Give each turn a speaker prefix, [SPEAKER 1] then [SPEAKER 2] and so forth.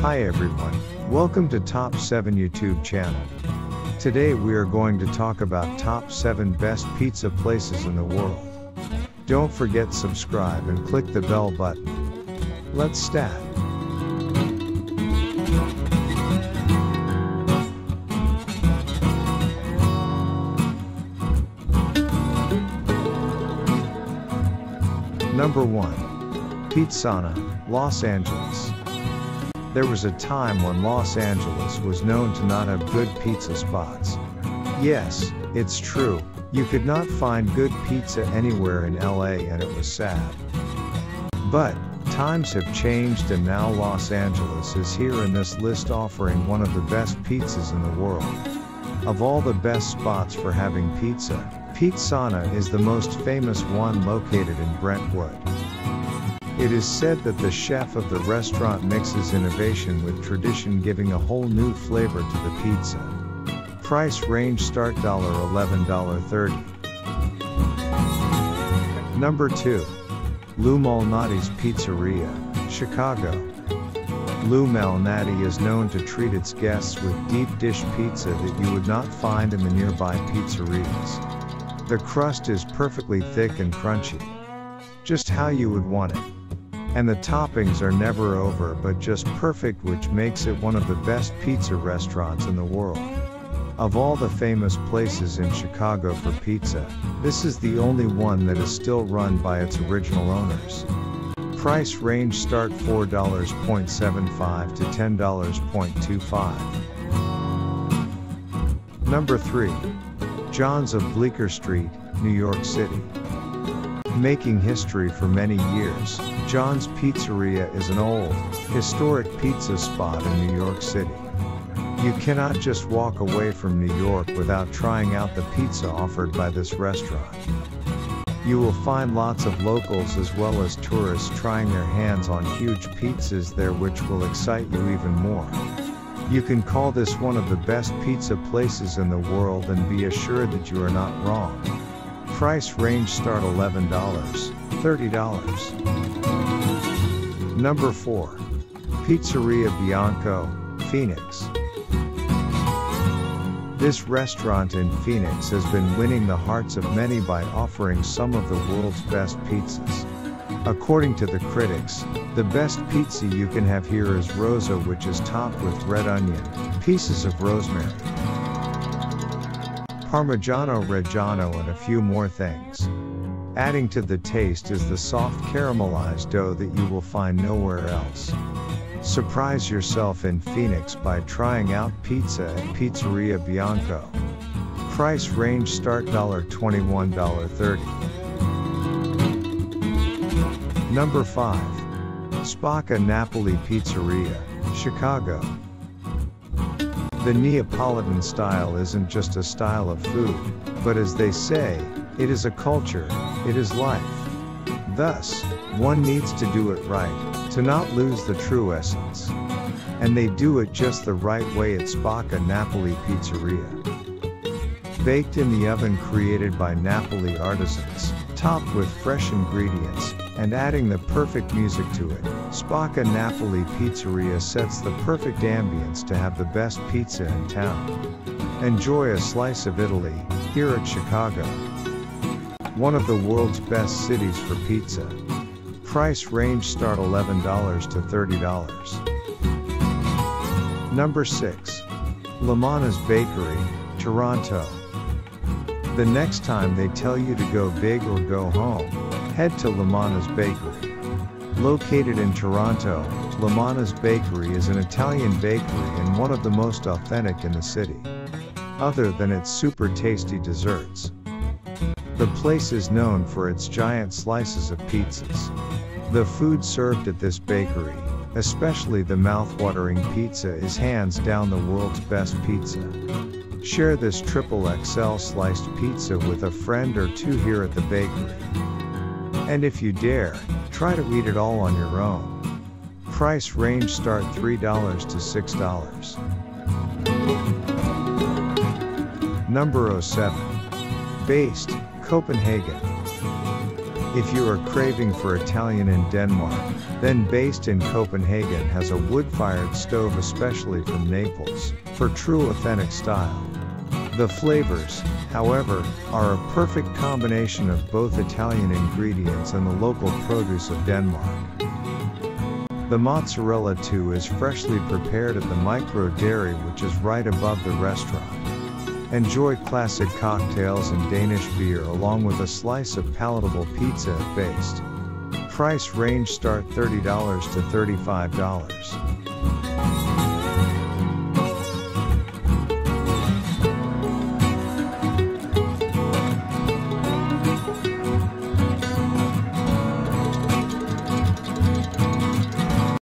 [SPEAKER 1] Hi everyone, welcome to Top 7 YouTube channel. Today we are going to talk about top 7 best pizza places in the world. Don't forget subscribe and click the bell button. Let's start. Number 1. Pizzana, Los Angeles. There was a time when Los Angeles was known to not have good pizza spots. Yes, it's true, you could not find good pizza anywhere in LA and it was sad. But, times have changed and now Los Angeles is here in this list offering one of the best pizzas in the world. Of all the best spots for having pizza, Pizzana is the most famous one located in Brentwood. It is said that the chef of the restaurant mixes innovation with tradition, giving a whole new flavor to the pizza. Price range start $11 to $30. Number 2. Malnatis Pizzeria, Chicago. Malnati is known to treat its guests with deep dish pizza that you would not find in the nearby pizzerias. The crust is perfectly thick and crunchy, just how you would want it. And the toppings are never over but just perfect, which makes it one of the best pizza restaurants in the world. Of all the famous places in Chicago for pizza, this is the only one that is still run by its original owners. Price range start $4.75 to $10.25. Number 3. John's of Bleecker Street, New York City. Making history for many years, John's Pizzeria is an old, historic pizza spot in New York City. You cannot just walk away from New York without trying out the pizza offered by this restaurant. You will find lots of locals as well as tourists trying their hands on huge pizzas there, which will excite you even more. You can call this one of the best pizza places in the world and be assured that you are not wrong. Price range start $11 to $30. Number 4. Pizzeria Bianco, Phoenix. This restaurant in Phoenix has been winning the hearts of many by offering some of the world's best pizzas. According to the critics, the best pizza you can have here is Rosa, which is topped with red onion, pieces of rosemary, Parmigiano Reggiano and a few more things. Adding to the taste is the soft caramelized dough that you will find nowhere else. Surprise yourself in Phoenix by trying out pizza at Pizzeria Bianco. Price range start $21 to $30. Number 5. Spicca Napoli Pizzeria, Chicago. The Neapolitan style isn't just a style of food, but as they say, it is a culture, it is life. Thus, one needs to do it right, to not lose the true essence. And they do it just the right way at Spicca Napoli Pizzeria. Baked in the oven created by Napoli artisans, topped with fresh ingredients, and adding the perfect music to it, Spicca Napoli Pizzeria sets the perfect ambience to have the best pizza in town. Enjoy a slice of Italy, here at Chicago. One of the world's best cities for pizza. Price range start $11 to $30. Number 6. Lamannas Bakery, Toronto. The next time they tell you to go big or go home, head to Lamannas Bakery. Located in Toronto, Lamannas Bakery is an Italian bakery and one of the most authentic in the city. Other than its super tasty desserts, the place is known for its giant slices of pizzas. The food served at this bakery, especially the mouth-watering pizza, is hands down the world's best pizza. Share this XXL sliced pizza with a friend or two here at the bakery. And if you dare, try to eat it all on your own. Price range start $3 to $6. Number 7. Based, Copenhagen. If you are craving for Italian in Denmark, then Based in Copenhagen has a wood-fired stove especially from Naples, for true authentic style. The flavors, however, are a perfect combination of both Italian ingredients and the local produce of Denmark. The mozzarella too is freshly prepared at the micro dairy which is right above the restaurant. Enjoy classic cocktails and Danish beer along with a slice of palatable pizza at Based. Price range start $30 to $35.